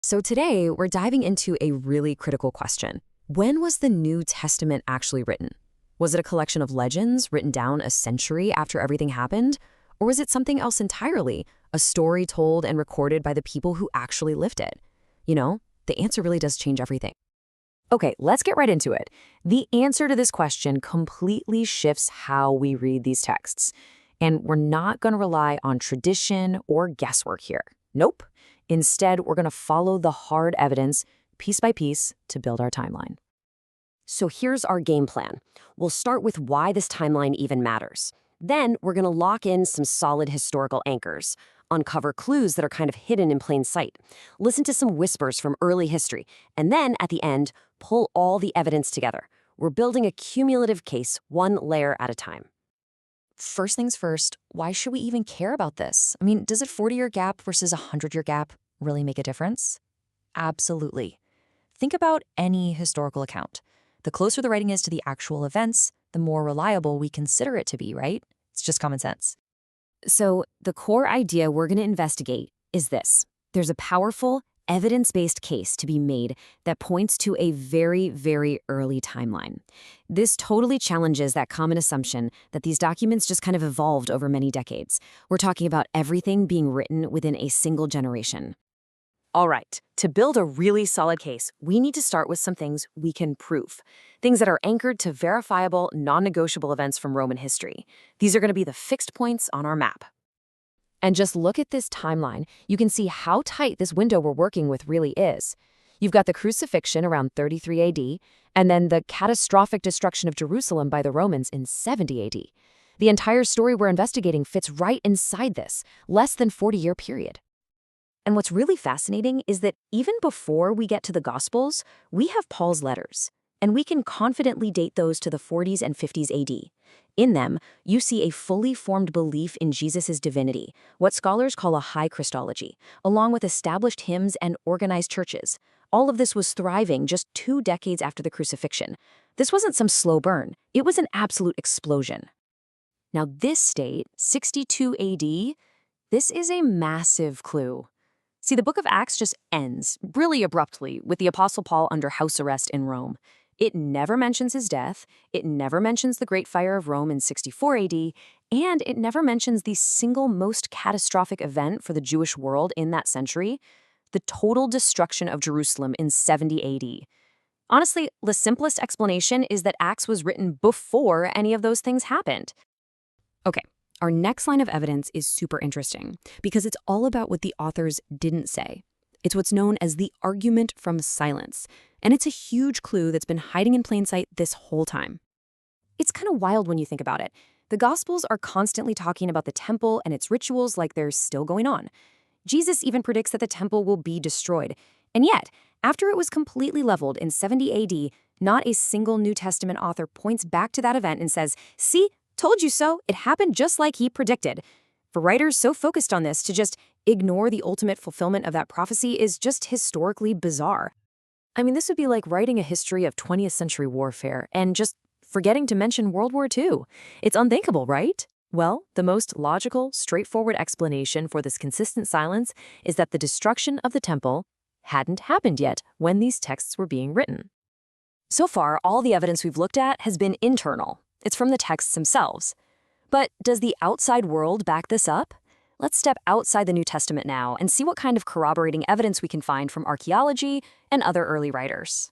So today, we're diving into a really critical question. When was the New Testament actually written? Was it a collection of legends written down a century after everything happened? Or was it something else entirely, a story told and recorded by the people who actually lived it? The answer really does change everything. Okay, let's get right into it. The answer to this question completely shifts how we read these texts. And we're not going to rely on tradition or guesswork here. Nope. Instead, we're going to follow the hard evidence piece by piece to build our timeline. So here's our game plan. We'll start with why this timeline even matters. Then we're going to lock in some solid historical anchors, uncover clues that are kind of hidden in plain sight, listen to some whispers from early history, and then, at the end, pull all the evidence together. We're building a cumulative case, one layer at a time. First things first, why should we even care about this? Does a 40-year gap versus a 100-year gap really make a difference? Absolutely. Think about any historical account. The closer the writing is to the actual events, the more reliable we consider it to be, right? It's just common sense. So the core idea we're going to investigate is this. There's a powerful, evidence-based case to be made that points to a very, very early timeline. This totally challenges that common assumption that these documents just kind of evolved over many decades. We're talking about everything being written within a single generation. All right, to build a really solid case, we need to start with some things we can prove. Things that are anchored to verifiable, non-negotiable events from Roman history. These are going to be the fixed points on our map. And just look at this timeline. You can see how tight this window we're working with really is. You've got the crucifixion around 33 AD, and then the catastrophic destruction of Jerusalem by the Romans in 70 AD. The entire story we're investigating fits right inside this, less than 40-year period. And what's really fascinating is that even before we get to the Gospels, we have Paul's letters, and we can confidently date those to the 40s and 50s AD. In them, you see a fully formed belief in Jesus' divinity, what scholars call a high Christology, along with established hymns and organized churches. All of this was thriving just 2 decades after the crucifixion. This wasn't some slow burn. It was an absolute explosion. Now this state, 62 AD, this is a massive clue. See, the book of Acts just ends, really abruptly, with the Apostle Paul under house arrest in Rome. It never mentions his death, it never mentions the Great Fire of Rome in 64 AD, and it never mentions the single most catastrophic event for the Jewish world in that century, the total destruction of Jerusalem in 70 AD. Honestly, the simplest explanation is that Acts was written before any of those things happened. Okay. Our next line of evidence is super interesting because it's all about what the authors didn't say. It's what's known as the argument from silence, and it's a huge clue that's been hiding in plain sight this whole time. It's kind of wild when you think about it. The Gospels are constantly talking about the temple and its rituals like they're still going on. Jesus even predicts that the temple will be destroyed. And yet, after it was completely leveled in 70 AD, not a single New Testament author points back to that event and says, "See, told you so, it happened just like he predicted." For writers so focused on this, to just ignore the ultimate fulfillment of that prophecy is just historically bizarre. This would be like writing a history of 20th century warfare and just forgetting to mention World War II. It's unthinkable, right? Well, the most logical, straightforward explanation for this consistent silence is that the destruction of the temple hadn't happened yet when these texts were being written. So far, all the evidence we've looked at has been internal. It's from the texts themselves. But does the outside world back this up? Let's step outside the New Testament now and see what kind of corroborating evidence we can find from archaeology and other early writers.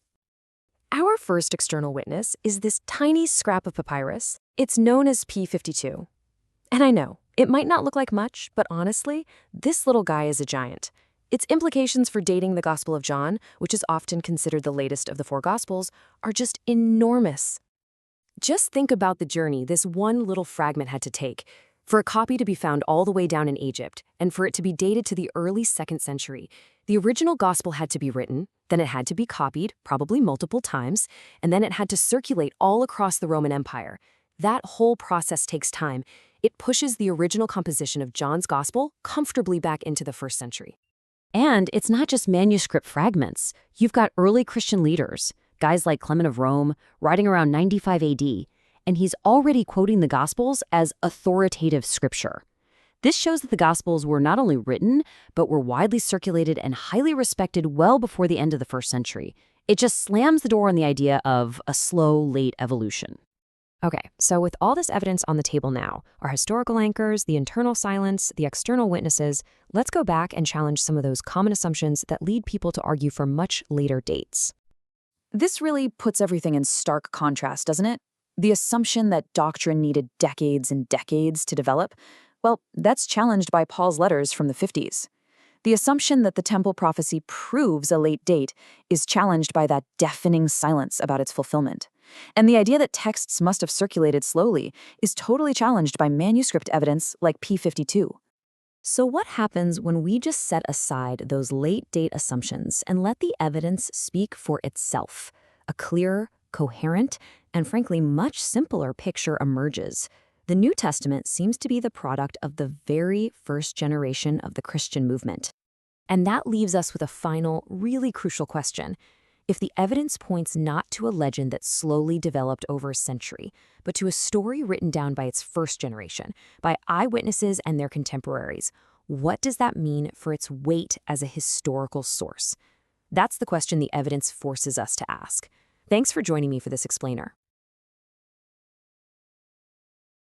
Our first external witness is this tiny scrap of papyrus. It's known as P52. And I know, it might not look like much, but honestly, this little guy is a giant. Its implications for dating the Gospel of John, which is often considered the latest of the 4 Gospels, are just enormous. Just think about the journey this one little fragment had to take, for a copy to be found all the way down in Egypt, and for it to be dated to the early 2nd century. The original gospel had to be written, then it had to be copied, probably multiple times, and then it had to circulate all across the Roman Empire. That whole process takes time. It pushes the original composition of John's gospel comfortably back into the 1st century. And it's not just manuscript fragments. You've got early Christian leaders, guys like Clement of Rome, writing around 95 AD, and he's already quoting the Gospels as authoritative scripture. This shows that the Gospels were not only written, but were widely circulated and highly respected well before the end of the first century. It just slams the door on the idea of a slow, late evolution. Okay, so with all this evidence on the table now, our historical anchors, the internal silence, the external witnesses, let's go back and challenge some of those common assumptions that lead people to argue for much later dates. This really puts everything in stark contrast, doesn't it? The assumption that doctrine needed decades and decades to develop, well, that's challenged by Paul's letters from the 50s. The assumption that the temple prophecy proves a late date is challenged by that deafening silence about its fulfillment. And the idea that texts must have circulated slowly is totally challenged by manuscript evidence like P52. So what happens when we just set aside those late date assumptions and let the evidence speak for itself? A clearer, coherent, and frankly much simpler picture emerges. The New Testament seems to be the product of the very first generation of the Christian movement. And that leaves us with a final, really crucial question. If the evidence points not to a legend that slowly developed over a century, but to a story written down by its first generation, by eyewitnesses and their contemporaries, what does that mean for its weight as a historical source? That's the question the evidence forces us to ask. Thanks for joining me for this explainer.